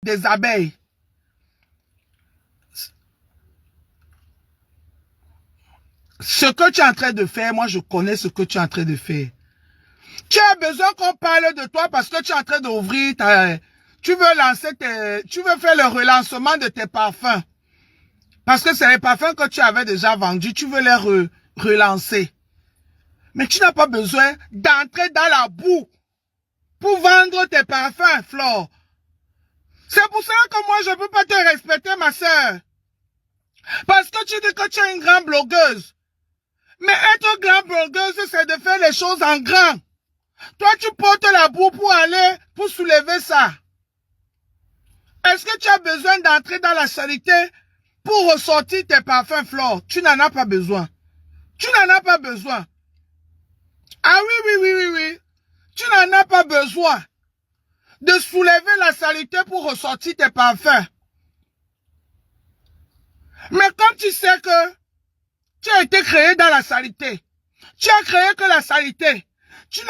des abeilles. Ce que tu es en train de faire, moi je connais ce que tu es en train de faire. Tu as besoin qu'on parle de toi parce que tu es en train d'ouvrir ta... Tu veux lancer tes... Tu veux faire le relancement de tes parfums. Parce que c'est les parfums que tu avais déjà vendus. Tu veux les relancer. Mais tu n'as pas besoin d'entrer dans la boue pour vendre tes parfums, Flore. C'est pour ça que moi, je ne peux pas te respecter, ma soeur. Parce que tu dis que tu es une grande blogueuse. Mais être grande blogueuse, c'est de faire les choses en grand. Toi, tu portes la boue pour aller, pour soulever ça. Est-ce que tu as besoin d'entrer dans la saleté pour ressortir tes parfums, Flore? Tu n'en as pas besoin. Tu n'en as pas besoin. Ah oui. Tu n'en as pas besoin de soulever la saleté pour ressortir tes parfums. Mais comme tu sais que tu as été créé dans la saleté, tu as créé que la saleté, il n'y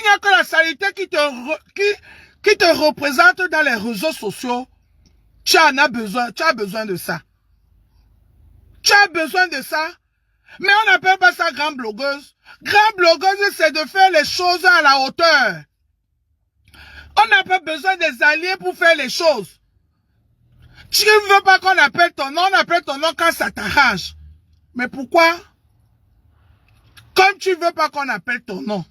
a que la saleté qui te représente dans les réseaux sociaux. Tu as besoin de ça. Tu as besoin de ça. Mais on n'appelle pas ça grande blogueuse. Grande blogueuse, c'est de faire les choses à la hauteur. On n'a pas besoin des alliés pour faire les choses. Tu ne veux pas qu'on appelle ton nom, on appelle ton nom quand ça t'arrange. Mais pourquoi? Comme tu ne veux pas qu'on appelle ton nom.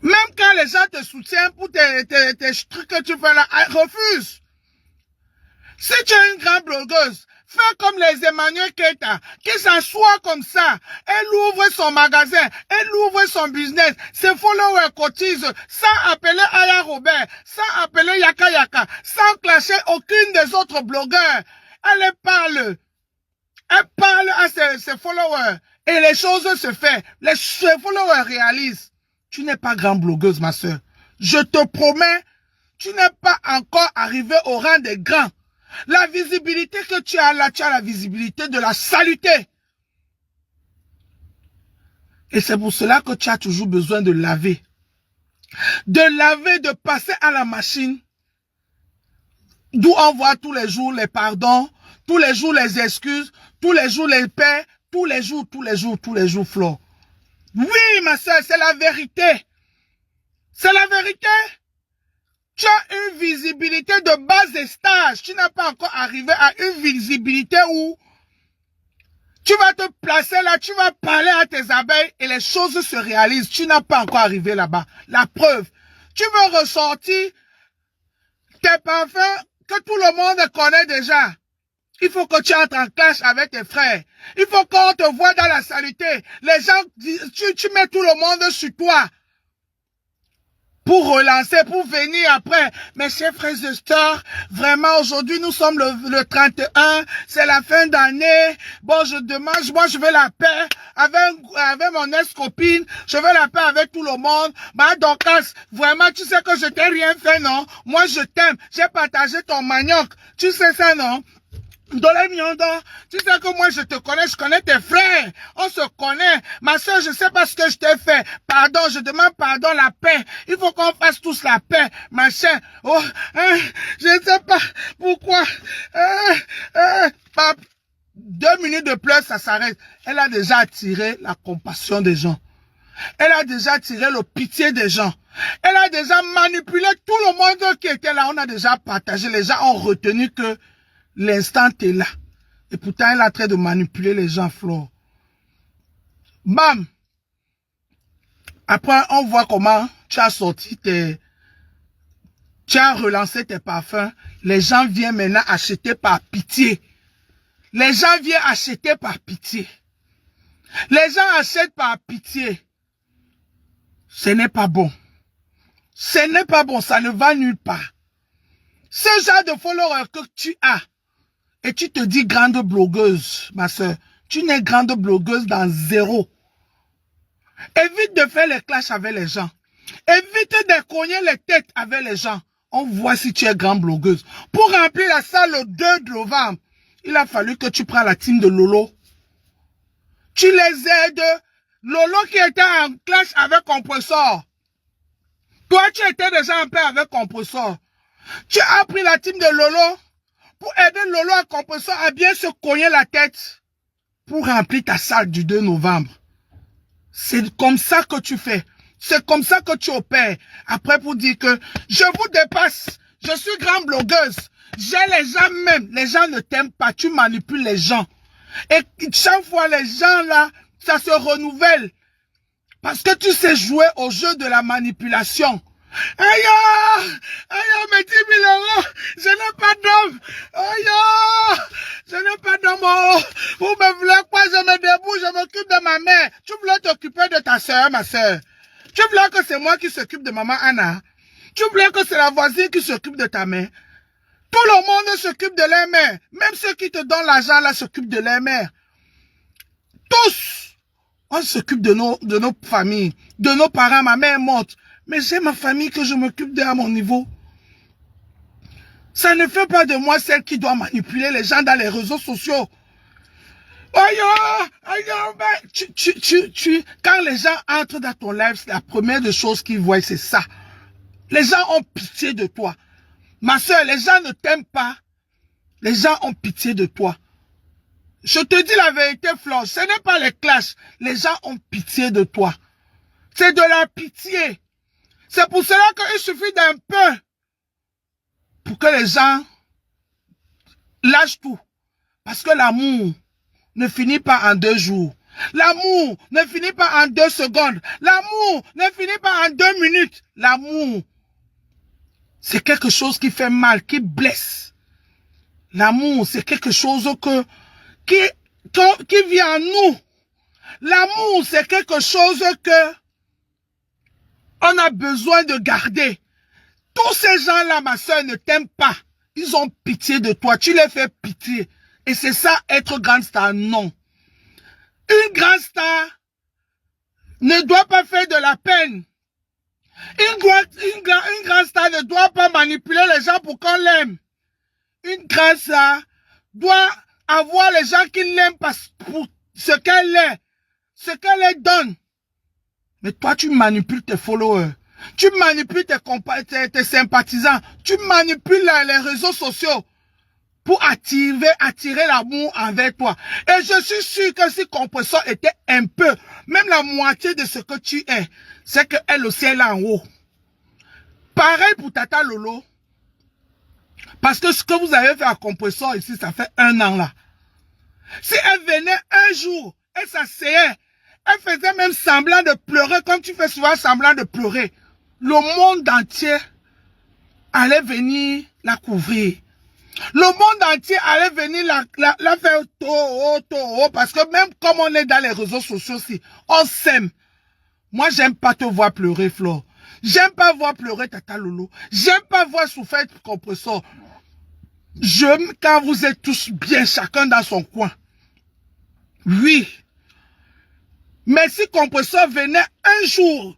Même quand les gens te soutiennent pour tes trucs que tu fais là, refuse. Si tu es une grande blogueuse, fais comme les Emmanuel Keita, qui s'assoit comme ça. Elle ouvre son magasin, elle ouvre son business. Ses followers cotisent sans appeler Aya Robert, sans appeler Yaka Yaka, sans clasher aucune des autres blogueurs. Elle parle à ses followers et les choses se font. Ses followers réalisent. Tu n'es pas grande blogueuse, ma soeur. Je te promets, tu n'es pas encore arrivé au rang des grands. La visibilité que tu as là, tu as la visibilité de la saleté. Et c'est pour cela que tu as toujours besoin de laver. De laver, de passer à la machine. D'où on voit tous les jours les pardons, tous les jours les excuses, tous les jours les paix, tous les jours, Flore. Oui, ma soeur, c'est la vérité. C'est la vérité. Tu as une visibilité de bas et stage. Tu n'as pas encore arrivé à une visibilité où tu vas te placer là, tu vas parler à tes abeilles et les choses se réalisent. Tu n'as pas encore arrivé là-bas. La preuve, tu veux ressortir tes parfums que tout le monde connaît déjà. Il faut que tu entres en clash avec tes frères. Il faut qu'on te voit dans la saleté. Les gens, tu mets tout le monde sur toi. Pour relancer, pour venir après. Mes chers frères et sœurs, vraiment aujourd'hui nous sommes le 31, c'est la fin d'année. Bon, je demande, moi je veux la paix avec mon ex-copine, je veux la paix avec tout le monde. Bah Dorcas, vraiment tu sais que je t'ai rien fait, non? Moi je t'aime, j'ai partagé ton manioc, tu sais ça, non? Tu sais que moi je te connais, je connais tes frères, on se connaît. Ma soeur, je sais pas ce que je t'ai fait. Pardon, je demande pardon, la paix. Il faut qu'on fasse tous la paix, machin. Oh, je ne sais pas pourquoi. 2 minutes de pleurs, ça s'arrête. Elle a déjà attiré la compassion des gens. Elle a déjà attiré le pitié des gens. Elle a déjà manipulé tout le monde qui était là. On a déjà partagé. Les gens ont retenu que l'instant est là. Et pourtant, elle est en train de manipuler les gens, Flore. Bam! Après, on voit comment tu as sorti tu as relancé tes parfums. Les gens viennent maintenant acheter par pitié. Les gens viennent acheter par pitié. Les gens achètent par pitié. Ce n'est pas bon. Ce n'est pas bon, ça ne va nulle part. Ce genre de followers que tu as, et tu te dis grande blogueuse, ma soeur. Tu n'es grande blogueuse dans zéro. Évite de faire les clashs avec les gens. Évite de cogner les têtes avec les gens. On voit si tu es grande blogueuse. Pour remplir la salle le 2 novembre, il a fallu que tu prennes la team de Lolo. Tu les aides. Lolo qui était en clash avec Compressor. Toi, tu étais déjà en paix avec Compressor. Tu as pris la team de Lolo pour aider Lolo à Compressor à bien se cogner la tête pour remplir ta salle du 2 novembre. C'est comme ça que tu fais. C'est comme ça que tu opères. Après, pour dire que je vous dépasse. Je suis grande blogueuse. J'ai les gens même. Les gens ne t'aiment pas. Tu manipules les gens. Et chaque fois, les gens là, ça se renouvelle. Parce que tu sais jouer au jeu de la manipulation. Aïe, mes 10 000 euros, je n'ai pas d'homme. Aïe, je n'ai pas d'homme. Oh, vous me voulez quoi? Je me débrouille, je m'occupe de ma mère. Tu voulais t'occuper de ta soeur, ma soeur. Tu voulais que c'est moi qui s'occupe de maman Anna. Tu voulais que c'est la voisine qui s'occupe de ta mère. Tout le monde s'occupe de leur mère. Même ceux qui te donnent l'argent là s'occupent de leur mère. Tous, on s'occupe de nos familles, de nos parents. Ma mère est morte. Mais j'ai ma famille que je m'occupe d'eux à mon niveau. Ça ne fait pas de moi celle qui doit manipuler les gens dans les réseaux sociaux. Quand les gens entrent dans ton live, la première des choses qu'ils voient, c'est ça. Les gens ont pitié de toi. Ma soeur, les gens ne t'aiment pas. Les gens ont pitié de toi. Je te dis la vérité, Flore, ce n'est pas les clashs. Les gens ont pitié de toi. C'est de la pitié. C'est pour cela qu'il suffit d'un peu pour que les gens lâchent tout. Parce que l'amour ne finit pas en 2 jours. L'amour ne finit pas en 2 secondes. L'amour ne finit pas en 2 minutes. L'amour, c'est quelque chose qui fait mal, qui blesse. L'amour, c'est quelque chose qui vient en nous. L'amour, c'est quelque chose que on a besoin de garder. Tous ces gens-là, ma soeur, ne t'aiment pas. Ils ont pitié de toi. Tu les fais pitié. Et c'est ça, être grande star. Non. Une grande star ne doit pas faire de la peine. Une grande star ne doit pas manipuler les gens pour qu'on l'aime. Une grande star doit avoir les gens qui l'aiment pour ce qu'elle est, ce qu'elle leur donne. Mais toi, tu manipules tes followers. Tu manipules tes sympathisants. Tu manipules les réseaux sociaux pour attirer l'amour envers toi. Et je suis sûr que si Compressor était un peu, même la moitié de ce que tu es, c'est qu'elle aussi est là en haut. Pareil pour Tata Lolo. Parce que ce que vous avez fait à Compressor ici, ça fait 1 an là. Si elle venait un jour, elle s'asseyait, elle faisait même semblant de pleurer, comme tu fais souvent semblant de pleurer. Le monde entier allait venir la couvrir. Le monde entier allait venir la faire tôt, parce que même comme on est dans les réseaux sociaux aussi, on s'aime. Moi, j'aime pas te voir pleurer, Flore. J'aime pas voir pleurer Tata Lolo. J'aime pas voir souffrir Compressor. J'aime quand vous êtes tous bien, chacun dans son coin. Oui. Mais si Compressor venait un jour,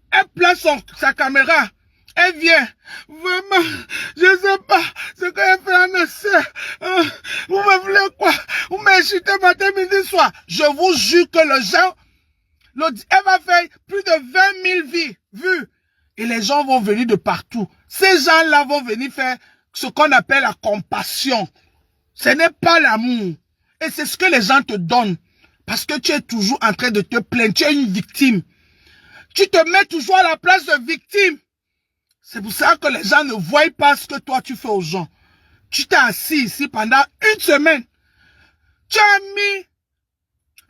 elle place sa caméra, elle vient. Vraiment, je ne sais pas ce qu'elle fait à mes soeurs. Vous me voulez quoi? Vous m'insultez matin, midi, soir. Je vous jure que le gens, elle va faire plus de 20 000 vues. Et les gens vont venir de partout. Ces gens-là vont venir faire ce qu'on appelle la compassion. Ce n'est pas l'amour. Et c'est ce que les gens te donnent. Parce que tu es toujours en train de te plaindre. Tu es une victime. Tu te mets toujours à la place de victime. C'est pour ça que les gens ne voient pas ce que toi tu fais aux gens. Tu t'es assis ici pendant 1 semaine. Tu as mis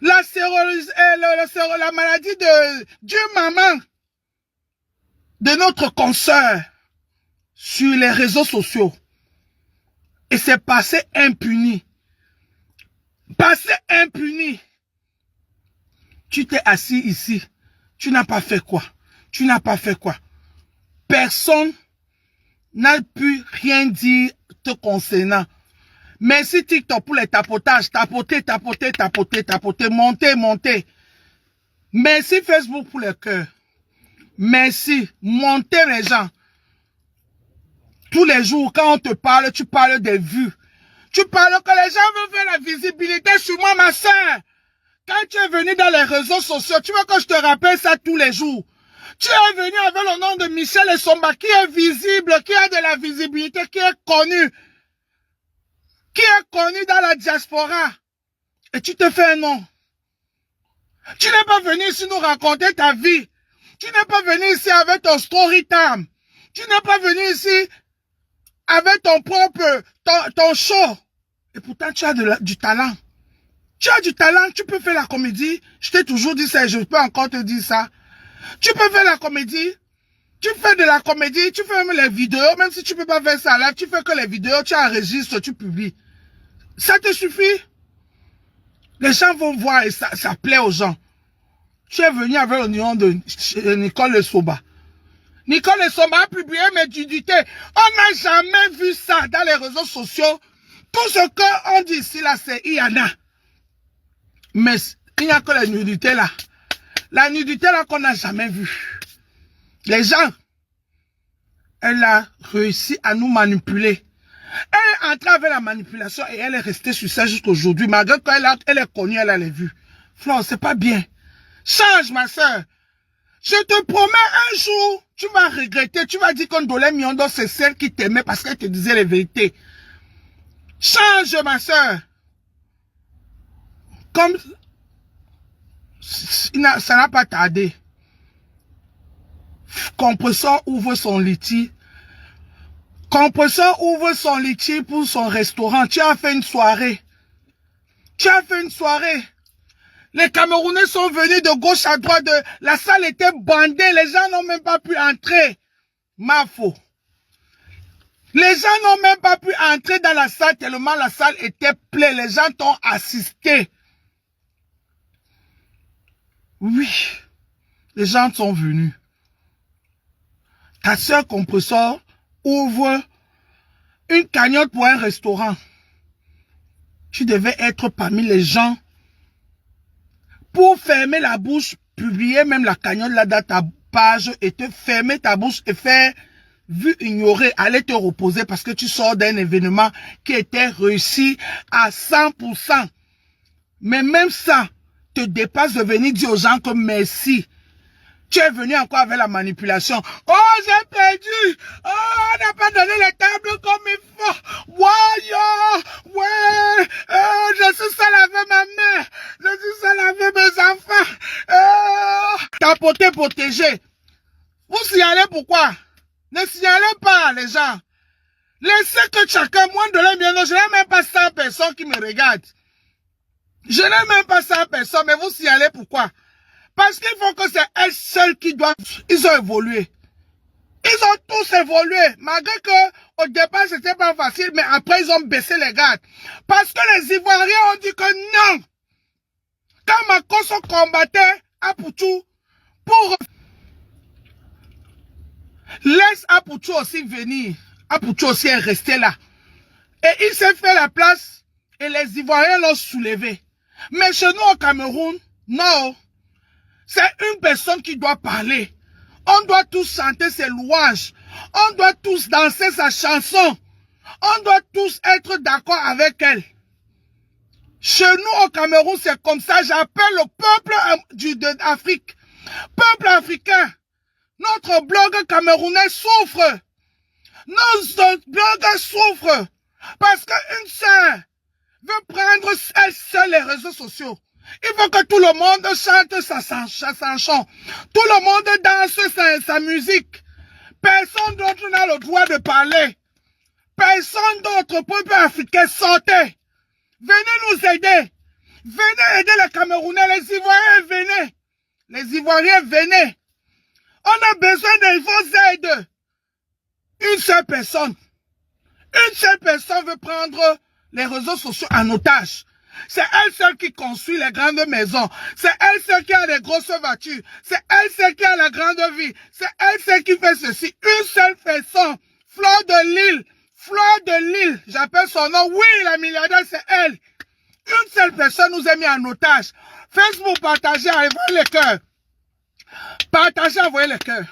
la maladie de Dieu maman de notre consoeur sur les réseaux sociaux. Et c'est passé impuni. Passé impuni. Tu t'es assis ici. Tu n'as pas fait quoi? Tu n'as pas fait quoi? Personne n'a pu rien dire te concernant. Merci TikTok pour les tapotages. Tapoter, monter. Merci Facebook pour les cœurs. Merci. Montez les gens. Tous les jours, quand on te parle, tu parles des vues. Tu parles que les gens veulent faire la visibilité sur moi, ma soeur. Quand tu es venu dans les réseaux sociaux, tu veux que je te rappelle ça tous les jours. Tu es venu avec le nom de Michel Essomba, qui est visible, qui a de la visibilité, qui est connu dans la diaspora. Et tu te fais un nom. Tu n'es pas venu ici nous raconter ta vie. Tu n'es pas venu ici avec ton story time. Tu n'es pas venu ici avec ton propre, ton show. Et pourtant, tu as du talent. Tu as du talent, tu peux faire la comédie. Je t'ai toujours dit ça et je peux encore te dire ça. Tu peux faire la comédie. Tu fais de la comédie, tu fais même les vidéos, même si tu peux pas faire ça là, tu fais que les vidéos, tu enregistres, tu publies. Ça te suffit. Les gens vont voir et ça plaît aux gens. Tu es venu avec le nom de Nicole Essomba. Nicole Essomba a publié mes nudités. On n'a jamais vu ça dans les réseaux sociaux. Tout ce qu'on dit ici là, c'est Iana. Mais il n'y a que la nudité là. La nudité là qu'on n'a jamais vue. Les gens, elle a réussi à nous manipuler. Elle est entrée avec la manipulation et elle est restée sur ça jusqu'à aujourd'hui. Malgré qu'elle est connue, elle a les vues. Flore, c'est pas bien. Change, ma soeur. Je te promets, un jour, tu vas regretter. Tu vas dire qu'on Ndolé Miondo, c'est celle qui t'aimait parce qu'elle te disait les vérités. Change, ma soeur. Comme ça n'a pas tardé. Compresseur ouvre son litige. Compresseur ouvre son litige pour son restaurant. Tu as fait une soirée. Les Camerounais sont venus de gauche à droite. La salle était bandée. Les gens n'ont même pas pu entrer. Mafo. Les gens n'ont même pas pu entrer dans la salle tellement la salle était pleine. Les gens t'ont assisté. Oui. Les gens sont venus. Ta soeur compresseur ouvre une cagnotte pour un restaurant. Tu devais être parmi les gens pour fermer la bouche, publier même la cagnotte là dans ta page et te fermer ta bouche et faire vu ignorer, aller te reposer parce que tu sors d'un événement qui était réussi à 100%. Mais même ça te dépasse de venir dire aux gens que merci. Tu es venu encore avec la manipulation. Oh, j'ai perdu. Oh, on n'a pas donné les tables comme il faut. Ouais. Je suis seul avec ma mère. Je suis seul avec mes enfants. Tapoter, protéger. Vous signalez pourquoi? Ne signalez pas, les gens. Laissez que chacun, moi, de l'aime, je n'ai même pas 100 personnes qui me regardent. Je n'ai même pas 100 personnes, mais vous signalez pourquoi? Parce qu'il faut que c'est elles seules qui doivent... Ils ont évolué. Ils ont tous évolué. Malgré que au départ, c'était pas facile, mais après, ils ont baissé les gardes. Parce que les Ivoiriens ont dit que non. Quand Makosso combattait Apoutou, pour... Laisse Apoutou aussi venir. Apoutou aussi est resté là. Et il s'est fait la place et les Ivoiriens l'ont soulevé. Mais chez nous au Cameroun, non. C'est une personne qui doit parler. On doit tous chanter ses louanges. On doit tous danser sa chanson. On doit tous être d'accord avec elle. Chez nous au Cameroun, c'est comme ça. J'appelle le peuple d'Afrique. Peuple africain. Notre blog camerounais souffre. Nos blogueurs souffrent. Parce qu'une sœur veut prendre elle seule les réseaux sociaux. Il faut que tout le monde chante sa chanson. Tout le monde danse sa musique. Personne d'autre n'a le droit de parler. Personne d'autre, peuple africain, sortez. Venez nous aider. Venez aider les Camerounais, les Ivoiriens, venez. Les Ivoiriens, venez. On a besoin de vos aides. Une seule personne veut prendre les réseaux sociaux en otage. C'est elle seule qui construit les grandes maisons. C'est elle seule qui a les grosses voitures. C'est elle seule qui a la grande vie. C'est elle seule qui fait ceci. Une seule personne. Flore de Lille. J'appelle son nom. Oui, la milliardaire, c'est elle. Une seule personne nous a mis en otage. Facebook, partagez, envoyez les cœurs. Partagez, envoyez les cœurs.